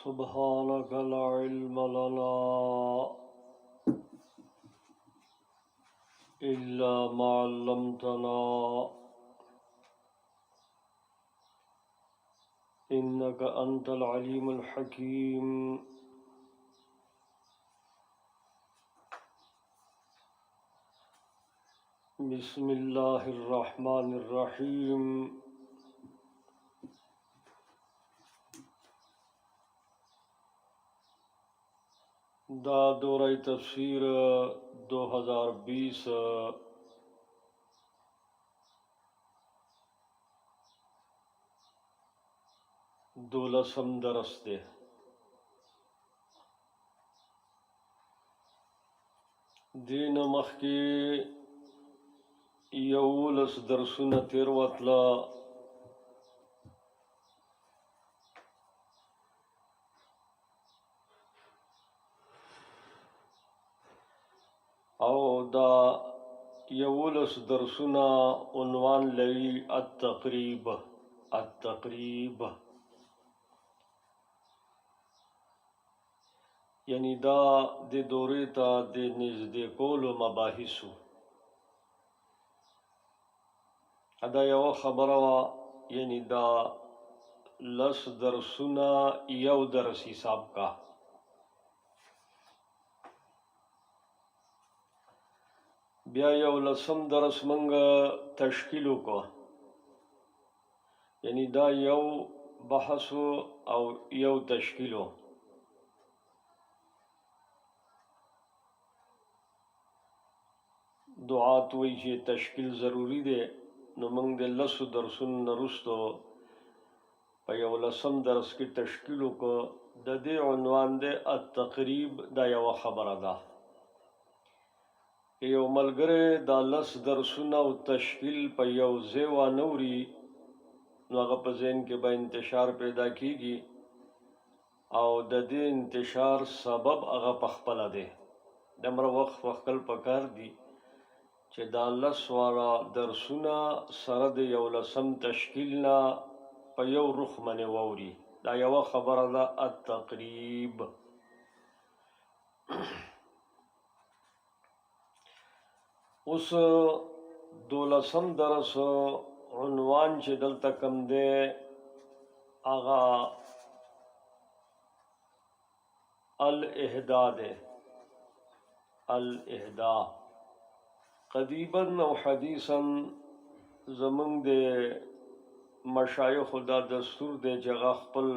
سبحانك لا علم لنا إلا ما علمتنا إنك أنت العليم الحكيم. بسم الله الرحمن الرحيم. دا دورہ تفسیر 2020 دولسم درس دے. دین مخکی یولس درسونه تیر وتلا او دا یولس درسونه عنوان لري التقریب. یعنی دا د دورې ته د نږدې کولو مباحثو. دا یو خبره وه، یعنی دا لس درسونه یو درس حساب کا. بیا یو لسم درس منگا تشکیلو کو، یعنی دا یو بحثو او یو تشکیلو. دعات وی چې تشکیل ضروری دی، نو منگ دے لسو درسون نرستو پا یو لسم درس کی تشکیلو کو. دا دے عنوان دے التقریب. دا یو خبر دا یو ملګری دا لس درسونه او تشکیل په یو ځای وانوري، نو هغه په ذهن کې به انتشار پیدا کیږي او د دې انتشار سبب هغه پخپله دی. دمره وخت وخکل پکار دی چې دا لس واړه درسونه سره د یو لسم تشکیل نه په یو رخ باندې واوري. دا یوه خبره ده التقریب. اوس دولسم درس عنوان چې دلته کم دی هغه الاهدا دی. الاهدا قدیبا او حدیثا زمونږ د مشایخو دا دستور دی چې هغه خپل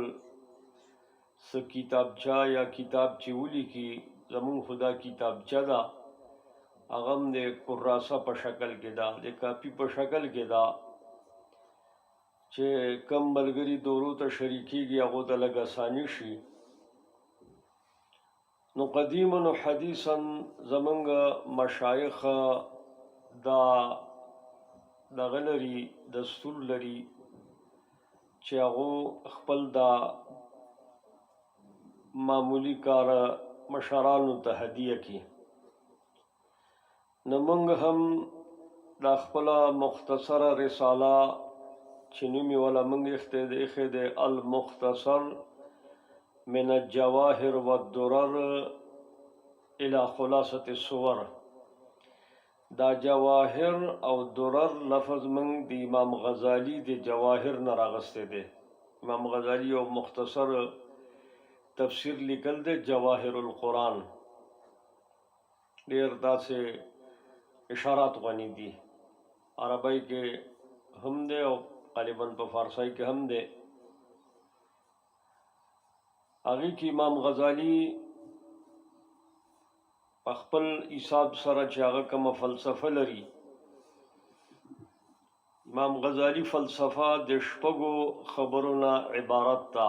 څه کتابچه یا کتاب چې ولیکي، زمونږ خو دا کتابچه ده، هغه هم د کراسه په شکل کې ده، د کاپي په شکل کې ده، چې کم ملګري دورو ته شریکیږي هغو ته لږ اساني شي. نو قدیما و حدیثا زمونږ مشایخ دا دغه لري، دستور لري چې هغو خپل دا معمولی کار مشرانو ته هدیه کی. نو موږ هم دا خپله مختصره رساله چې نوم یې والا موږ ایښی دی المختصر من الجواهر والدرر الى خلاصة الصور. دا جواهر او درر لفظ موږ د امام غزالی د جواهر نه راغستی دی. امام غزالی یو مختصر تفسیر لیکل دی جواهر القرآن. ډېر داسې اشارات غنی دی، عربی کې هم دی او غالباً په فارسی کې هم دی. هغې کې امام غزالی په خپل حساب سره چې هغه کومه فلسفه لري، امام غزالی فلسفه د شپږو خبرو نه عبارت ده.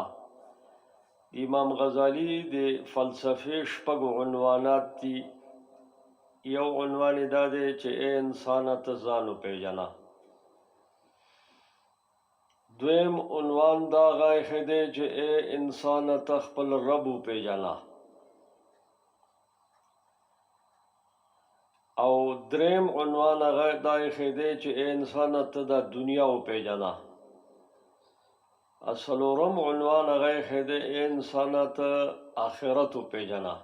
امام غزالی د فلسفې شپږ عنوانات دي. یو عنوان دا دی چې ای انسانه ته ځان وپېژنه. دویم عنوان دا هغه ایښی دی چې ای انسانه ته خپل رب وپېژنه. او دریم عنوان هغه دا ایښی دی چې ای انسانه ته دا دنیا وپېژنه. اسلورم عنوان هغه خده انسانات آخرت پیژنا،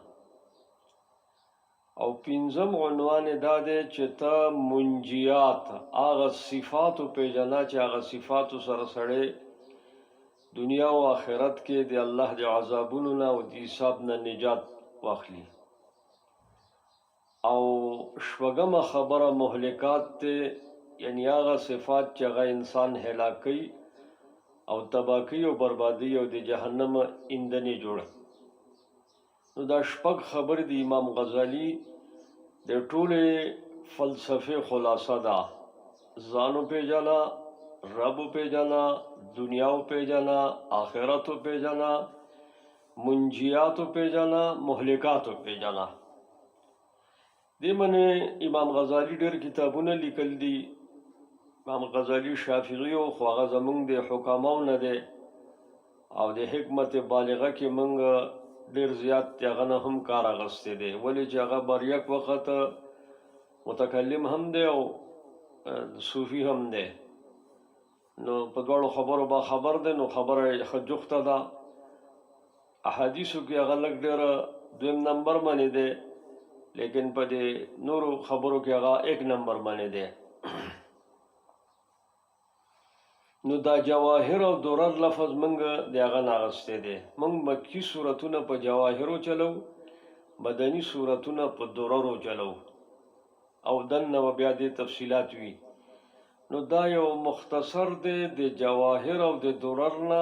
او پنځم عنوان دا دی چې ته منجیات هغه صفات پیژنا چې هغه صفات سره سره دنیا او آخرت کې د الله د عذابونو نه او د حساب نه نجات واخلي. او شپږمه خبره مهلکات ته، یعنی هغه صفات چې هغه انسان هلاکي او تباکی او بربادی او د جهنم ایندنې جوړه. نو دا شپږ خبر د امام غزالی د ټوله فلسفه خلاصه ده. ځانو پیژنا، رب پیژنا، دنیا پیژنا، آخرت پیژنا، منجیات پیژنا، مهلکات پیژنا. دې منه امام غزالی ډېر کتابونه لیکل دي. امام غزالی شافعی او خو هغه زمونږ د حکماو نه دی او د حکمت بالغه کې مونږ ډېر زیات هغه نه هم کار اخیستی دی، ولې چې هغه بر یک وخت متکلم هم دی او صوفي هم دی. نو په دواړو خبرو با خبر دی، نو خبره ښه جوخته ده. احادیثو کې هغه لږ ډېره دویم نمبر باندې دی، لیکن په دې نورو خبرو کې هغه ایک نمبر باندې دی. نو دا جواهر او درر لفظ منګ د هغه ناغسته دي. منګ مکی صورتونه په جواهرو چلو، مدنی صورتونه په دررو چلو، او دنه و بیا د تفصیلات وی. نو دا یو مختصر دی د جواهر او د درر نه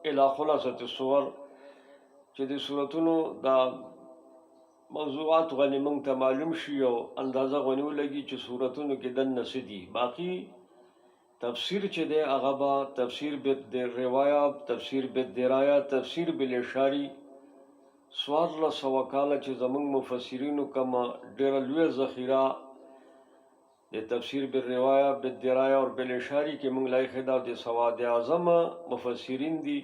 الی خلاصه الصور چې د صورتونو دا موضوعات غنی منګ ته معلوم شي او اندازه غنی ولګي چې صورتونو کې دنه سدي. باقی تفسیر چې دی هغه به تفسیر بالروايه، تفسیر بالدرايه، تفسیر بالاشاری. 1400 کاله چې زمونږ مفسرینو کوم ډېره لویه ذخیره د تفسیر بالروايه، بالدرايه او بالاشاری کې موږ لای خدا د سواد اعظم مفسرین دي.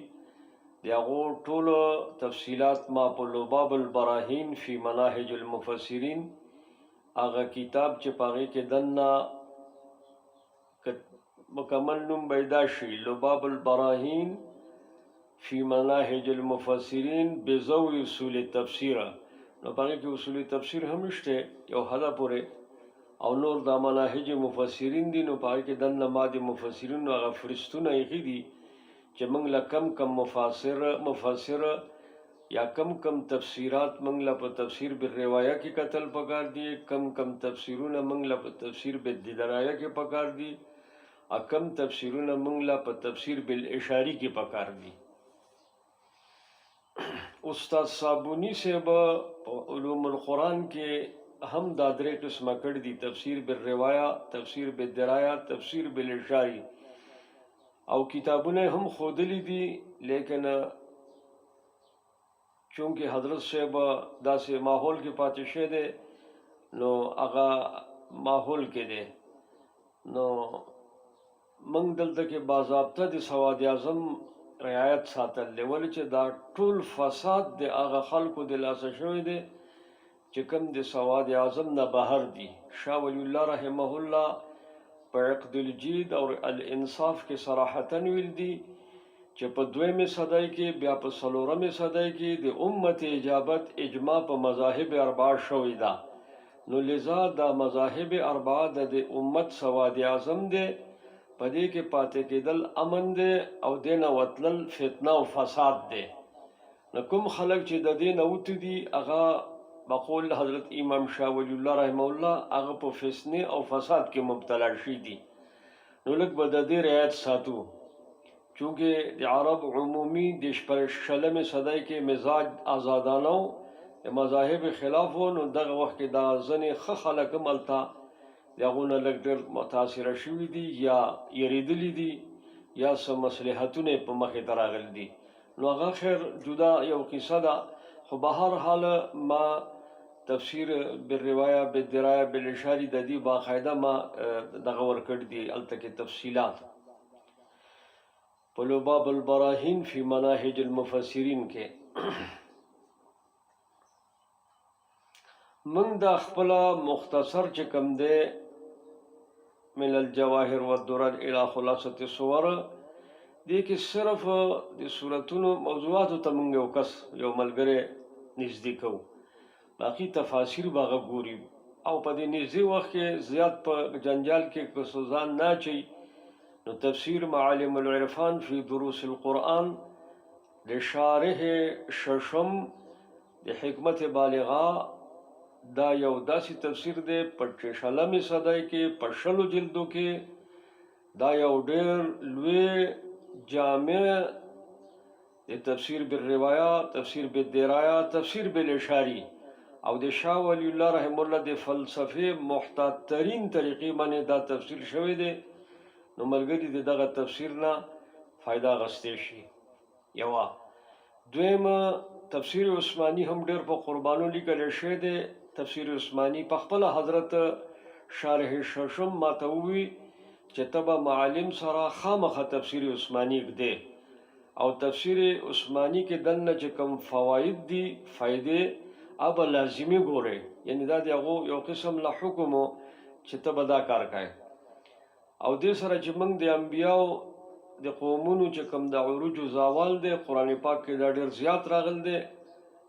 د هغو ټولو تفصیلات ما په لباب البراهین فی مناهج المفسرین هغه کتاب چې پاغې کې دنه مکمل نوم پیدا شي، لباب البراهین فی مناهج المفسرین بضوء اصول تفسیر. نو پاغې کې اصول تفسیر هم شته یو حدا پورې، او نور د مناهج مفسرین دي. نو پاغې کې دنه ما د مفسرین هغه فرستونه یې دي چې موږ له کم مفسر یا کم تفسیرات موږ له په تفسیر بالروايه کې قتل پکار دي، کم تفسیرونه موږ له په تفسیر بالدرايه کې پکار دي، کم تفسیرونه موږ له په تفسیر بالاشاری کې پکار دي. استاد صابونی صاحب په علوم القرآن کې هم دا درې قسمه کړي دي: تفسیر بالروايه، تفسیر بالدرايه، تفسیر بالاشاری. او کتابونه هم خودلی دي، لیکن چونکه حضرت صاحب داسې ماحول کې پاتې شه دي، نو هغه ماحول کې دي. نو منګ دلته کې باضابطه د سواد اعظم رعایت ساتل دی، ولې چې دا ټول فساد د هغه خلکو د لاسه شوی دی چې کوم د سواد اعظم نه بهر دي. شاه ولی الله رحمه الله په عقد الجید او الانصاف کې صراحتا ویل دي چې په 2مې صدۍ کې بیا په 4مې صدۍ کې د امت اجابت اجماع په مذاهب اربعه شوی ده. نو لذا دا مذاهب اربعه د امت سواد اعظم دی، په دې کې پاتې کېدل امن دی او دینه وتلل فتنه او فساد دی. نو کوم خلک چې د دین اوت دي هغه بقول حضرت امام شاه ولی الله رحمه الله هغه په فتنه او فساد کې مبتلا شي دي. نو لږ به د دې رعایت ساتو، چونکه د عرب عمومي د 14مې صدۍ کې مزاج آزادانه او د مذاهب خلاف و. نو دغه وخت کې دا ځنې ښه خلک هم هلته د هغو نه لږ ډېر متاثره شوي دي یا یریدلي دي یا څه مصلحتونه په مخې ته راغلي دي. نو هغه خیر جدا یو قصه ده، خو به هر حال ما تفسیر بالروايه، بالدرايه، بالاشاری د دې باقاعده ما دغه ورکړي دي هلته کې تفصیلات په لباب البراهین فی مناهج المفسرین کې. من دا خپل مختصر چې کوم دی من الجواهر والدرر الى خلاصه الصور دې کې صرف د سورتونو موضوعاتو ته موږ یو ملګری نږدې کوو، باقي تفاسیر به هغه ګوري او په دې نږدې وخت کې زیات په جنجال کې که ځان نه اچوي نو تفسیر معالم العرفان فی دروس القرآن د شارح ششم د حکمت بالغه دا یو داسې تفسیر دی په 46مې صدۍ کې په 60 جلدو کې. دا یو ډېر لوی جامع د تفسیر بالروايه، تفسیر بالدرايه، تفسیر بالاشاری او د شاه ولی الله رحم الله د فلسفه محتاط ترین طریقې باندې دا تفسیر شوی دی. نو ملګری دغه تفسیر نه فائدہ غستې شي. یو دویمه تفسیر عثماني هم ډېر په قربانو لیکل شوی دی. تفسیر عثماني په خپل حضرت شارح ششم ماتوي چې تبع معالم سره خامخه تفسیر عثماني دی او تفسیر عثماني کې دنه چې کوم فواید دي فائدې اب لازمی ګوره، یعنی دا دغه یو قسم له حکم چې تبع دا کار کوي. او دې سره چې موږ د انبیاو د قومونو چې کوم د عروج او زوال دی قران پاک کې دا ډېر زیات راغل دی.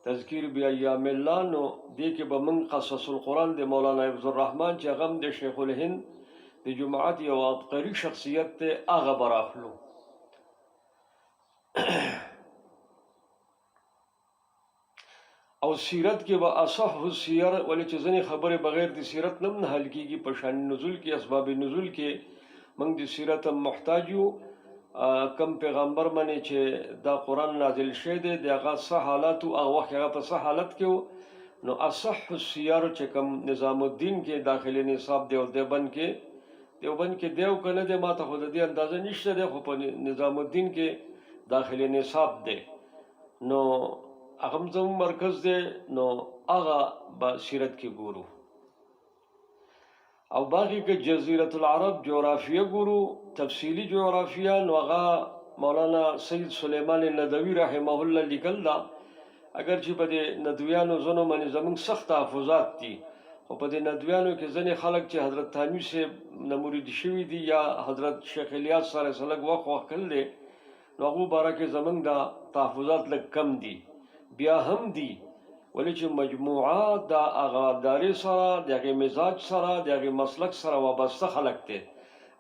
تذکیر بایام الله نو دې کې به موږ قصص القرآن د مولانا عبد الرحمن چې هغه د شیخ الهند د جماعت یو عبقري شخصیت ته هغه براخلو. او سیرت کې به اصح السیر ولې چې ځنې خبره بغیر د سیرت نه حل کیږي. په شان نزول کې اسباب نزول کې موږ د سیرت محتاج یو. کم پیغمبر باندې چې دا قرآن نازل شوی دی د هغه صح حالات او هغه وخت هغه په صح حالت کې نو اصح السیر چې کوم نظام الدین کې داخلي نصاب دی او دیوبند کې دیو کنه دی ماته خو د دې اندازه نشته دی خو په نظام الدین کې داخلي نصاب دی نو هغه زموږ مرکز دی نو هغه به سیرت کې ګورو. او باقی که جزیرة العرب جغرافیه ګورو تفصیلی جغرافیه نو هغه مولانا سید سلیمان ندوی رحمه الله لیکل دا. اگر چې په دې ندویانو زونو باندې زموږ سخت تحفظات دي خو په دې ندویانو کې ځینې خلک چې حضرت تانوی سے مرید شوي دي یا حضرت شیخ الیاس سره سلګ وخت کړل دي نو هغه بارکه زموږ دا تحفظات لږ کم دي. بیا هم دي ولې چې مجموعه دا هغه داري سره دغه مزاج سره دغه مسلک سره وابسته خلک دي.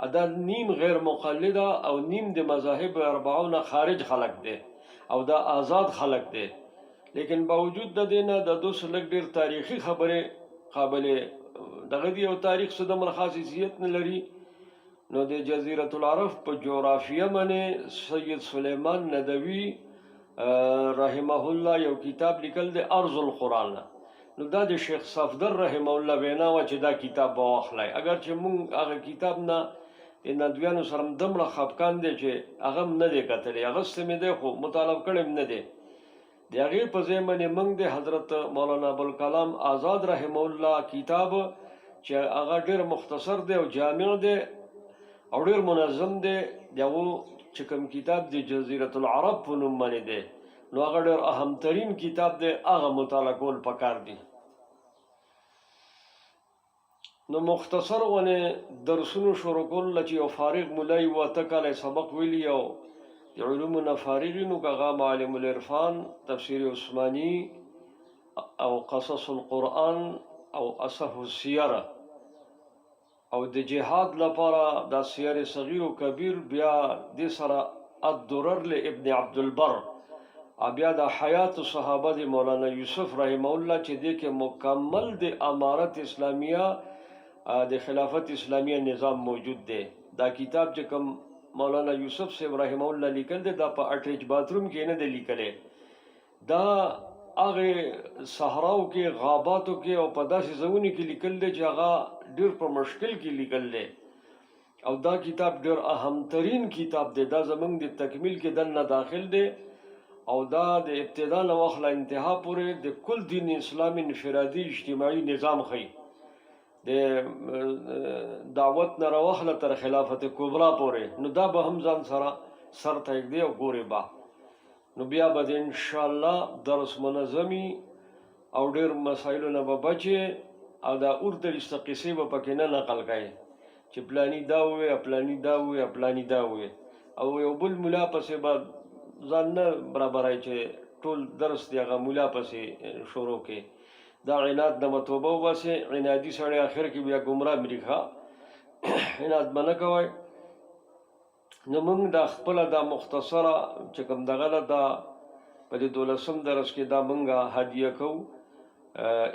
ادا نیم غیر مقلده او نیم د مذاهب اربعون خارج خلک دي او دا آزاد خلک دي. لیکن باوجود د دینه د دوس لګ ډیر تاریخي خبره قابل دغه دی او تاریخ څه د مرخصیت نه لري. نو د جزیرة العرب په جغرافیه باندې سید سلیمان ندوی رحمه الله یو کتاب لیکل دی ارض القرآن. نو دا د شیخ صفدر رحمه الله وینا و چې دا کتاب واخلای. اگر چې مونږ هغه کتاب نه د ندویانو سره دمره خپکان دی چې هغه نه دی کتلی هغه سمې دی خو مطالب کړم نه دی د هغې په ځای باندې موږ د حضرت مولانا ابوالکلام آزاد رحمه الله کتاب چې هغه ډېر مختصر دی او جامع دی او ډېر منظم دی دغه چې کوم کتاب د جزیرة العرب په نوم باندې دی نو هغه ډېر اهم ترین کتاب دی هغه مطالعه کول پکار دی. نو مختصر ونه درسونو شروع کول چې یو فارغ مولای و تکاله سبق ویلی او د علومو نه فارغ نو هغه معالم العرفان تفسیر عثماني او قصص القرآن او اصح السیر او د جهاد لپاره د سیر صغیر او کبیر بیا د سره الدرر لابن عبد البر بیا د حیات صحابه د مولانا یوسف رحمه الله چې د کې مکمل د امارت اسلامیه د خلافت اسلامیه نظام موجود دی. دا کتاب چې کوم مولانا یوسف صاحب رحمه الله لیکل دی دا په اټیچ باتروم کې نه دی لیکلی. دا هغه صحراو کې غاباتو کې او په داسې ځایونو کې لیکل دی چې هغه ډېر په مشکل کې لیکل دی او دا کتاب ډېر اهم ترین کتاب دی. دا زموږ د تکمیل کې دننه داخل دی او دا د ابتدا نه واخله انتها پورې د کل دین اسلامي انفرادي اجتماعي نظام ښیي. د دعوت نه راواخله تر خلافت کبرا پورې نو دا به هم ځان سره سر ته ږدي او ګورې به نو بیا به د انشاءالله درس منظمي او ډېر مسایلو نه به بچې او دا اردرسته قصې به پکې نه نقل کوي چې پلاني دا ووې پلاني دا ووې پلاني دا ووې. او یو بل مولا پسې به ځان نه برابرای چې ټول درس دی هغه مولا پسې شروع کې دا عناد نه توبه وباسي عنادي سړی آخر کې بیا ګمراه مریخه عناد به نه کوئ نو موږ دا خپله دا مختصره چې کوم دغه ده دا په دې 12 درس کې دا موږ هدیه کوو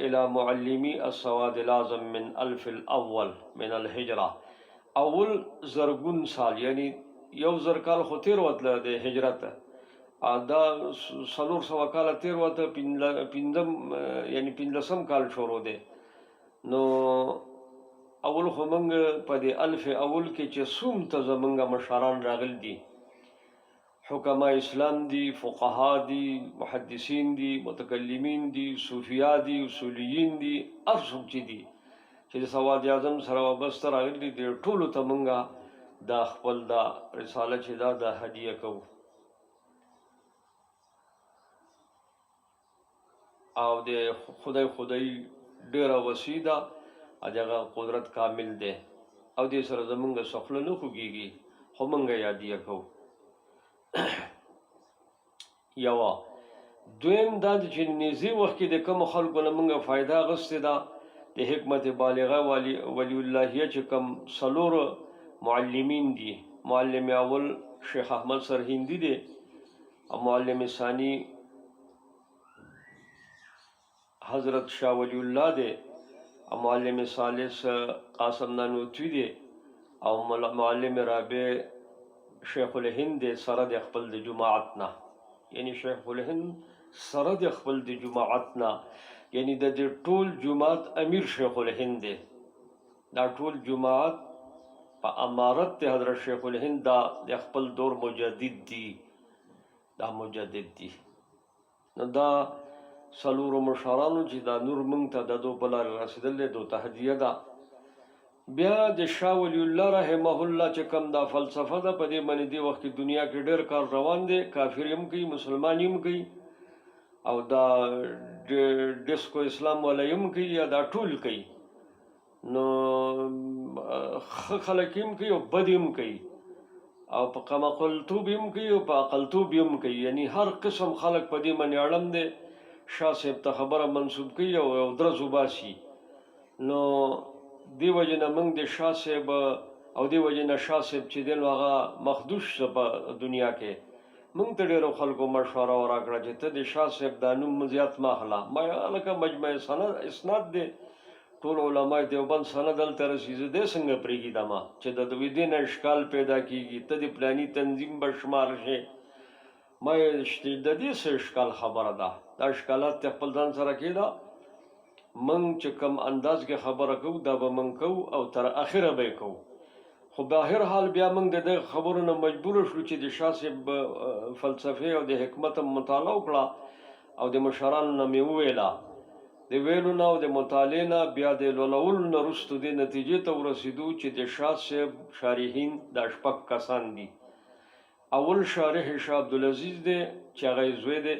الى معلمي السواد الأعظم من الف الاول من الهجره اول زرګون سال یعنی یو زر کال خو تیر وتله د هجرت دا 400 کال تیر وته پنځم یعنی 15 کال شروع دی نو اول خو موږ په دې الف اول کې چې څوم ته زمونږ مشران راغل دي حکما اسلام دي فقها دي محدثین دي متکلمین دي صوفیا دي اصولیین دي هر څوک چې دي چې د سواد اعظم سره وابسته راغلي دي ټولو ته موږ دا خپل دا رساله چې دا هدیه کوو او د خدای ډیره وسیع ده هغه قدرت کامل دی او دې سره زمونږ سخله نه خوږیږي خو موږ یادیه کوو یوه دویم دا چې نږدې وخت کې د کومو خلکو نه موږ فایده اخیستې ده د حکمت بالغه ولی اللهیه چې کوم څلور معلمین دي معلم اول شیخ احمد سرهندي دی او معلم ثانی حضرت شاه ولی الله دی او معلم ثالث قاسم نانوتوی دی او معلم رابع شیخ الهند دی سره د خپل د جماعت نه یعنی شیخ الهند سره د خپل د جماعت نه یعنی د ټول جماعت امیر شیخ الهند دی دا ټول جماعت په امارت د حضرت شیخ الهند دا د خپل دور مجدد دی نو دا څلورو مشرانو چې دا نور موږ ته د دو په لارې رسېدلی دو ته هدیه ده بیا د شاه ولی الله رحمه الله چې کوم دا فلسفه ده په دې باندې دې وخت کې دنیا کې ډېر کار روان دی کافر هم کوي مسلمان هم کوي او دا ډیسکو اسلام والا هم کوي یا دا ټول کوي نو ښه خلک هم کوي او بد هم کوي او په قمقلتوب هم کوي او په عقلتوب هم کوي یعنی هر قسم خلک په دې باندې اړم دی شاه صاحب ته خبره منسوب کوي او درز وباسي نو دی وجه نه موږ د شاه صاحب او دی وجه نه شاه صاحب چې دی نو هغه مخدوش په دنیا کې موږ ته ډېرو خلکو مشوره راکړه چې ته د شاه صاحب دا نوم زیات مه اخله ما هلکه مجمع سند اسناد دی ټول علما دیوبند سند دلته رسېږي دی څنګه پرېږدم چې د دې نه اشکال پیدا کېږي ته د پلاني تنظیم به شمار شې ما د دې څه اشکال خبره ده دا اشکالات ته خپل ځان سره کېده موږ چې کوم انداز کې خبره کوو دا به موږ کوو او تر اخره به یې کوو خو په هر حال بیا موږ د دې خبرو نه مجبور شو چې د شاه صاحب فلسفې او د حکمت مطالعه وکړه او د مشرانو نه مې وویله د ویلو نه او د مطالعې نه بیا د لولولو نه وروسته دې نتیجې ته ورسېدو چې د شاه صاحب شارحین دا 6 کسان دي اول شارح شاه عبدالعزیز دی چې هغه یې زوی دی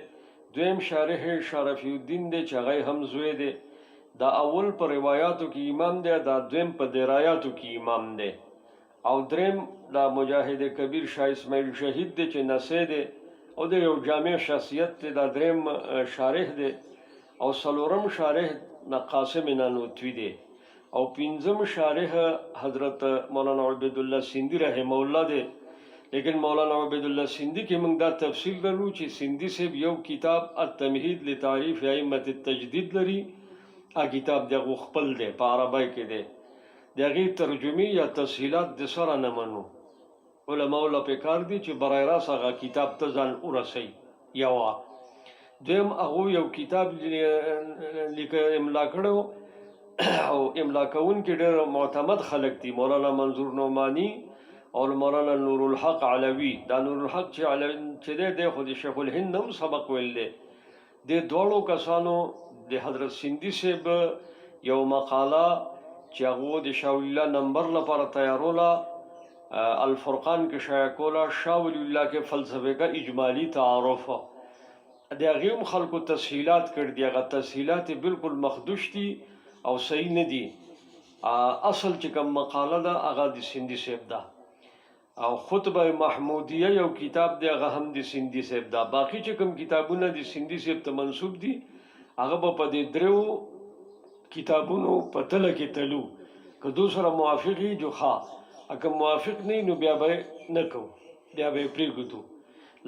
دویم شارح شاه رفیع الدین دی چې هغه یې هم زوی دی دا اول په روایاتو کې امام دی دا دویم په درایاتو کې امام دی او دریم دا مجاهد کبیر شاه اسماعیل شهید دی چې نسی دی او د یو جامع شخصیت دی دا دریم شارح دی او څلورم شارح قاسم نانوتوی دی او پنځم شارح حضرت مولانا عبید الله سیندی رحمه الله دی لیکن مولانا عبید الله سیندی کې موږ دا تفصیل لرو چې سیندی صاحب یو کتاب التمهید لتعریف ائمه التجدید لري کتاب دغه خپل دی په عربی کې دی دغه ترجمه یا تسهیلات د سره نه منو علماء له پکار دي چې برای راست هغه کتاب ته ځان ورسي یو دویم هغه یو کتاب لیکه املا کړو او املا کون کې ډېر معتمد خلک دي مولانا منظور نعمانی او مولانا نور الحق علوی دا نور الحق چې علوی چې دی خو د شیخ الهند هم سبق ویل دی د دوړو کسانو د حضرت سیندی صاحب یو مقاله چې هغه د شاه ولی الله نمبر لپاره تیاروله الفرقان کې شایع کوله شاه ولی الله کې فلسفه کا اجمالی تعارف د هغې هم خلکو تسهیلات کړي دي هغه تسهیلات بالکل مخدوش دي او صحیح نه دي اصل چې کوم مقاله ده هغه د سیندی صاحب ده او خطبه محمودیه یو کتاب دی هغه هم د سیندی صاحب دا باقی چې کوم کتابونه د سیندی صاحب ته منسوب دي هغه په دې درو کتابونو په تله کې تلو که دو سره موافقي جو ښه اګه موافق نه نو بیا به نه کو بیا به پریږدو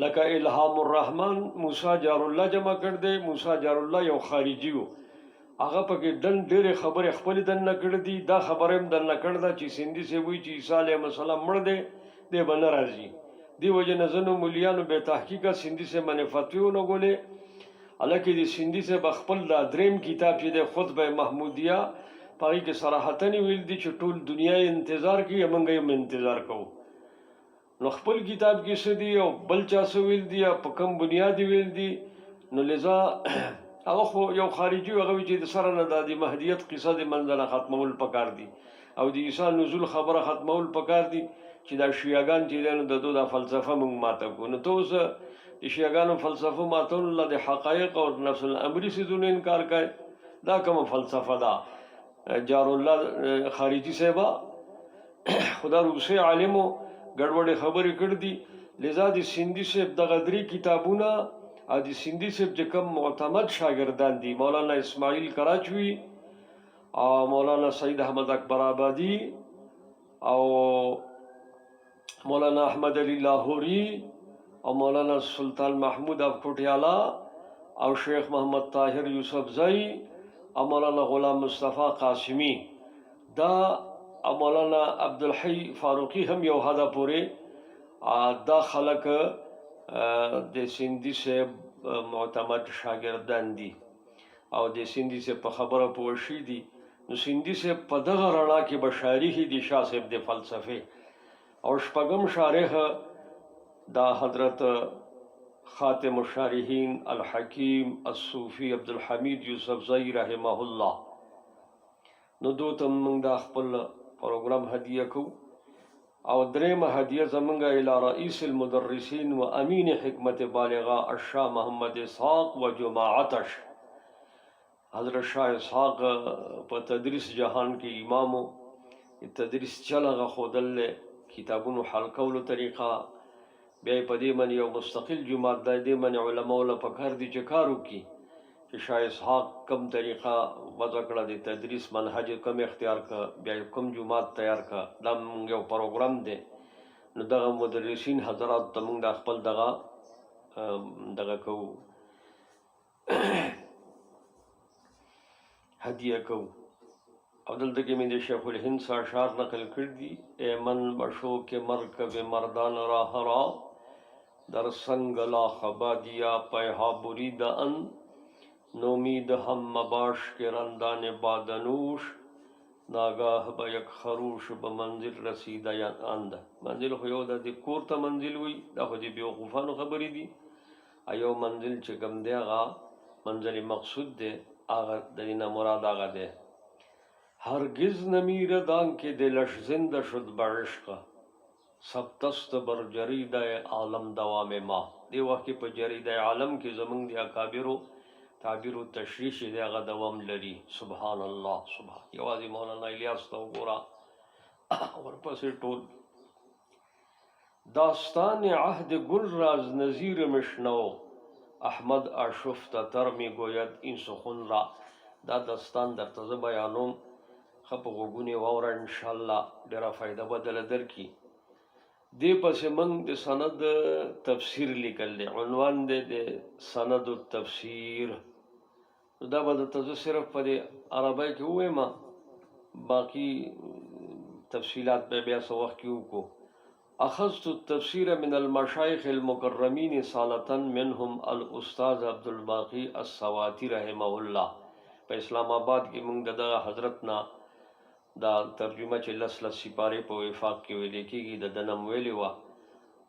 لکه الهام الرحمن موسی جار الله جمع کړ دې موسی جار الله یو خارجي وو هغه پکې دن ډېرې خبرې خپل دن نه کړې دي دا خبره هم دن نه کړ دا چې سیندی صاحب وی چې عیسی علیه السلام مړ دی دی به نه راځي دی وجه نه ځینو مولیانو بې تحقیقه سیندي صاحب باندې فتوی ونه ګولې حالکه د سیندي صاحب خپل دا دریم کتاب چې د خطبه محمودیه په هغې کې صراحتاً ویل دي چې ټول دنیا یې انتظار کوي موږ هم انتظار کوو نو خپل کتاب کې څه دي او بل چا څه ویل دي په کوم بنیاد ویل دي نو لذا هغه خو یو خارجي هغه وی چې د سره نه د مهدیت قصه د منځنه ختمول پکار دي او د عیسی نزول خبره ختمول پکار دي چې دا شیعاګان چې دي نو د دوی د فلسفه موږ ماته کو نو ته اوس د شیعاګانو فلسفه ماتول الله د حقایق او نفس الامری سيزونه انکار کوي دا کومه فلسفه ده جار الله خارجي صاحب خدا روسي عالمو ګډوډه خبرې کړې دي لذا د سیندي صاحب د غدري کتابونه او د سیندي صاحب چې کوم معتمد شاګردان دي مولانا اسماعیل کراچوي او مولانا سید احمد اکبر آبادی او مولانا احمد علی لاہوری او مولانا سلطان محمود اف کوټیالا او شیخ محمد طاهر یوسف زئی او مولانا غلام مصطفی قاسمی دا او مولانا عبدالحی فاروقی هم یو حدا پورې دا خلک د سیندي صاحب معتمد شاګردان دي او د سیندي صاحب په خبره پوه شي دي نو سیندي صاحب په دغه رڼا کې بشاری دي شاه صاحب د فلسفه او شپږم شارح دا حضرت خاتم الشارحین الحکیم الصوفی عبدالحمید یوسف زئی رحمه الله نو دوته موږ دا خپل پروګرام هدیه کو او درېمه هدیه زمونږ الی رئیس المدرسین و امین حکمت بالغه الشاه محمد اسحاق و جماعتش حضرت شاه اسحاق په تدریس جهان کې امامو تدریس چلغه خودل کتابونو حل کولو طریقه بیا په دې باندې یو مستقل جماعت د دې باندې علماء له پکار دي چې کار وکړي چې شاه اسحاق کم طریقه وضع کړه د تدریس منهج کم اختیار کړه بیا کوم جماعت تیار کړه دا موږ یو پروګرام دی نو دغه مدرسین حضرات ته موږ د خپل دغه کوو هدیه کوو او دلته کې مې د شیخ الهند څخه اشعار نقل کړي دي ای من مشوق مرکب مردان راه را در سنگ لاخ بادیا پیها برید ان نومید هم مباش کے رندان بادنوش ناگاه با یک خروش به منزل رسیده یا اند منزل خو یو د کور ته منزل وي دا خو د بیوقوفانو خبرې دي ایو منزل چې کوم دی هغه منزل مقصود دی هغه د دینه مراد هغه دی هرگز نمیرد آنکه دلش زنده شد به عشق سبتست بر جریده عالم دوام ما دی وخت کې په جریده عالم کې زمونږ د اکابرو تعبیر و تشریح دی هغه دوام لري سبحان الله سبحان یوازې مولانا الیاس ته وګوره ورپسې ټول داستان عهد گل راز نظیر مشنو احمد آشفت تر می گوید این سخن را دا داستان درته زه بیانوم ښه په غوږونې واوره انشاءالله ډېره فایده به دله درکړي دې پسې موږ د سند تفسیر لیکل دی عنوان دی د سند التفسیر دا به درته زه صرف په دې عربی کې ووایم باقي تفصیلات به بیا څه وخت کې وکړو اخذت التفسیر من المشایخ المکرمین صالة منهم الاستاذ عبدالباقی السواتی رحمه الله په اسلام آباد کې موږ د حضرت نه دا ترجمه چې لس سپارې په وفاق کې ویلې کېږي د نم ویلې وه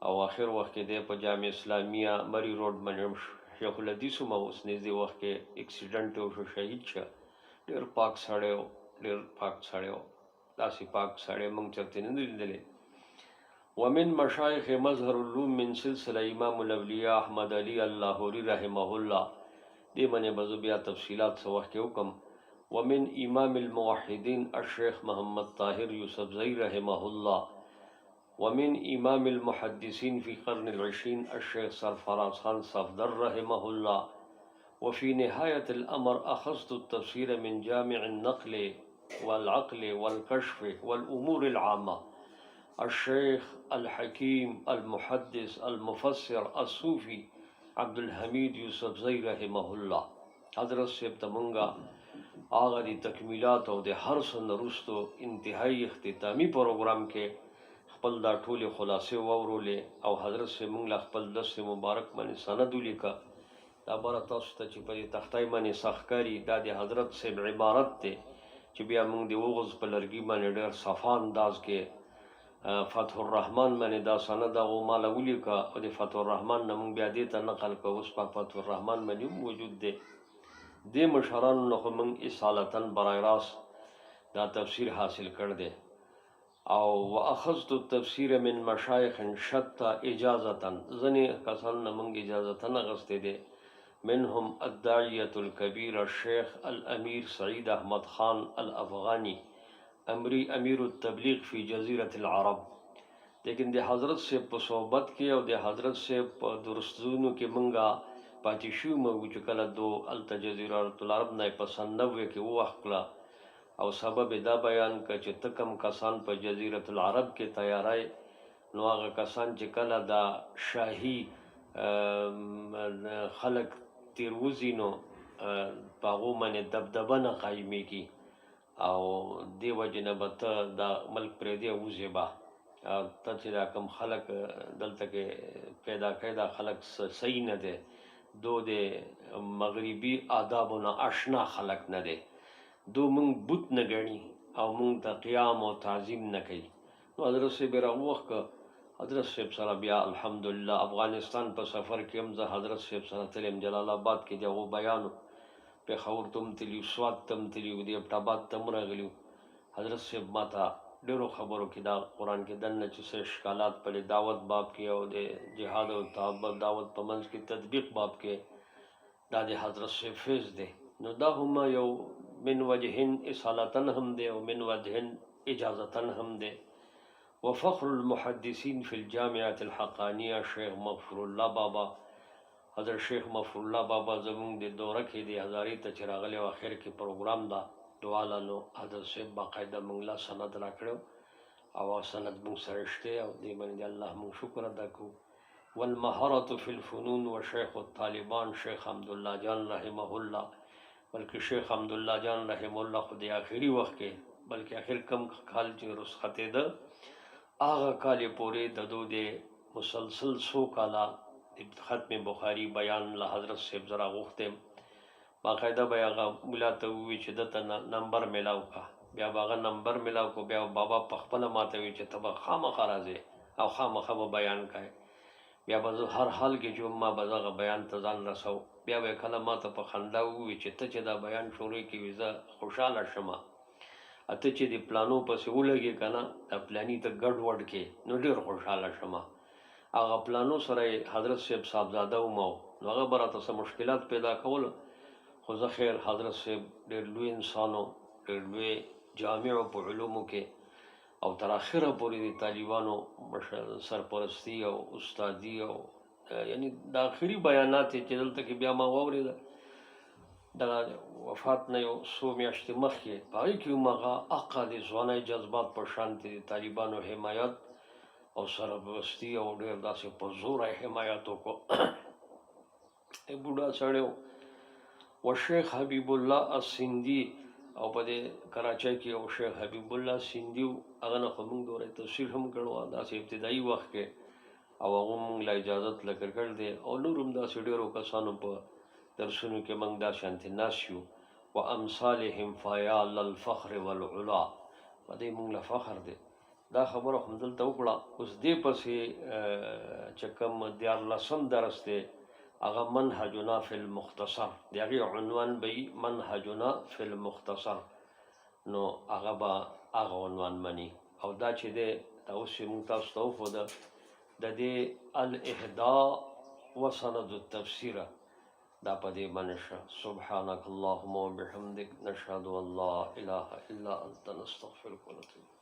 او آخر وخت کې دی په جامع اسلامیه مری روډ باندې شیخ الحدیث هم اوس نږدې وخت کې اکسیډنټ وشو شهید شه ډېر پاک سړی و ډېر پاک سړی و داسې پاک سړی موږ چېرته نه دی لیدلی ومن مشایخ مظهر العلوم من سلسله امام الاولیاء احمد علی اللاهوری رحمه الله دې باندې به زه بیا تفصیلات څه وخت کې وکړم ومن امام الموحدین الشیخ محمد طاهر یوسف زئی رحمه الله ومن إمام المحدثين في قرن العشرين الشيخ سرفراز خان صفدر رحمه الله. وفي نهاية الأمر أخذت التفسير من جامع النقل والعقل والكشف والأمور العامة الشيخ الحكيم المحدث المفسر الصوفي عبد الحمید یوسف زئی رحمه الله. حضرت صاحب تمنگا آغا دی تکمیلات او د هر څه نرستو انتهایی اختتامی پروګرام کې خپل دا ټولې خلاصې واورولې او حضرت صاحب موږ له خپل دست مبارک باندې سند ولیکه. دا بره تاسو ته چې په دې تختای باندې سخکاری دا د حضرت صاحب عبارت دی چې بیا موږ د وغز په لرګي باندې ډېر صفا انداز کې فتح الرحمن باندې دا سند هغو ماله ولیکه او د فتح الرحمن نه موږ بیا دې ته نقل کوو. اوس په فتح الرحمن باندې موجود دی. دې مشرانو نه خو موږ اصالتاً برای راست دا تفسیر حاصل کړ دی او واخذت التفسیر من مشایخ شتى اجازتا ځنې کسان نه موږ اجازتاً اخیستی دی. منهم الداعیة الکبیر الشیخ الامیر سعید احمد خان الافغانی امیر التبلیغ فی جزیرة العرب. لیکن د حضرت صاحب په صحبت کې او د حضرت صاحب په درستونو کې منګه پاتې شو موږ چې کله دو الته جزیرة العرب نه په سن 90 کې ووخله او سبب دا بیان که چې ته کم کسان په جزیرة العرب کې تیاری نو هغه کسان چې کله دا شاهي خلق تیروزی نو په هغو باندې دبدبه نه قایمیږي او دی وجې نه به ته دا ملک پرېږدې وځې به ته چې دا کم خلک دلته کې پیدا کړی دا خلک صحیح نه دی. دو د مغربي آدابو نه اشنا خلک نه دی. دو مونږ بت نه ګڼي او مونږ ته قیام او تعظیم نه کوي. نو حضرت صاحب یې راووښکه. حضرت صاحب سره بیا الحمدلله افغانستان په سفر کې هم زه حضرت صاحب سره تلیم. جلال آباد کې د هغو بیانو پېښور ته هم تلي، سوات ته هم تلي، د ابټاباد ته هم راغلي. حضرت صاحب ما ته ډېرو خبرو کې دا قرآن کې دننه چې څه اشکالات په دعوت باب کې او د جهاد او دعوت په منځ کې تطبیق باب کې دا د حضرت صاحب فیض دی. نو دا هم یو من وجهن اصالتن هم دی او من وجهن اجازتن هم دی. وفخر المحدثین فی الجامعة الحقانیہ شیخ مغفور الله بابا. حضرت شیخ مغفور الله بابا زمونږ د دوره کې د هزارې ته چې راغلی و اخر کې پروګرام دا دواله نو حضرت صاحب باقاعده موږ له سند راکړی او هغه سند موږ سره شته او دې باندې الله موږ شکر ادا کوو. والمهارة فی الفنون و شیخ الطالبان شیخ حمدالله جان رحمه الله. بلکې شیخ حمدالله جان رحمه الله خو د آخري وخت کې بلکې آخر کم کال چې رخصتې ده هغه کال یې پورې د دو د مسلسل 100 کاله ختم بخاری بیان له حضرت صاحب زرا غوښتم. باقاعده به هغه ملا ته ووایي چې دته نمبر میلاو کا. بیا به هغه نمبر میلاو کو. بیا بابا په خپله ماته وایي چې ته به خامخا راځې او خامخا به بیان کوې. بیا به زه هر حال کې چې ما به دغه بیان ته ځان رسو. بیا به یې کله ماته په خندا ووایي چې ته چې دا بیان شروع کوې زه خوشحاله شمه. ته چې د پلانو پسې ولګې که نه دا پلاني ته ګډ وډ کې نو ډېر خوشحاله شمه. هغه پلانو سره حضرت صاحب صاحبزاده وم نو هغه به راته څه مشکلات پیدا کول خو زه خیر حضرت صاحب ډېر لوی انسان و، ډېر لوی جامع په علومو کې او تر اخره پورې د طالبانو سرپرستی او استادي او یعنی د آخري بیانات چې دلته کې بیا ما واورېده د وفات نه یو څو میاشتې مخکې په هغې کې هم هغه حقه د ځوانۍ جذبات په شانتې د طالبانو حمایت او سرپرستی او ډېر داسې په زوره حمایت وکړو. بوډا سړی و. و شیخ حبیب الله السندي او په دې کراچۍ کې یو شیخ حبیب الله سندي و. هغه نه خو موږ دوره تفسیر هم کړو داسې ابتدایي وخت کې او هغه موږ له اجازت لکه کړ دی او نور هم داسې ډېرو کسانو په درسونو کې موږ دا شانتې ناست یو. و امثالهم فیا للفخر والعلا. په دې موږ له فخر دی. دا خبره خو دلته وکړه. اوس دې پسې چې کوم 14 درس دی هغه منهجنا فی المختصر د هغې عنوان به وي منهجنا فی المختصر. نو هغه به هغه عنوان مني او دا چې دی دا اوس چې موږ تاسو ته وښوده د دې الاهداء و سند التفسیر دا په دې باندې شه. سبحانک اللهم وبحمدک نشهد ان لا اله الا انت نستغفرک ونتوب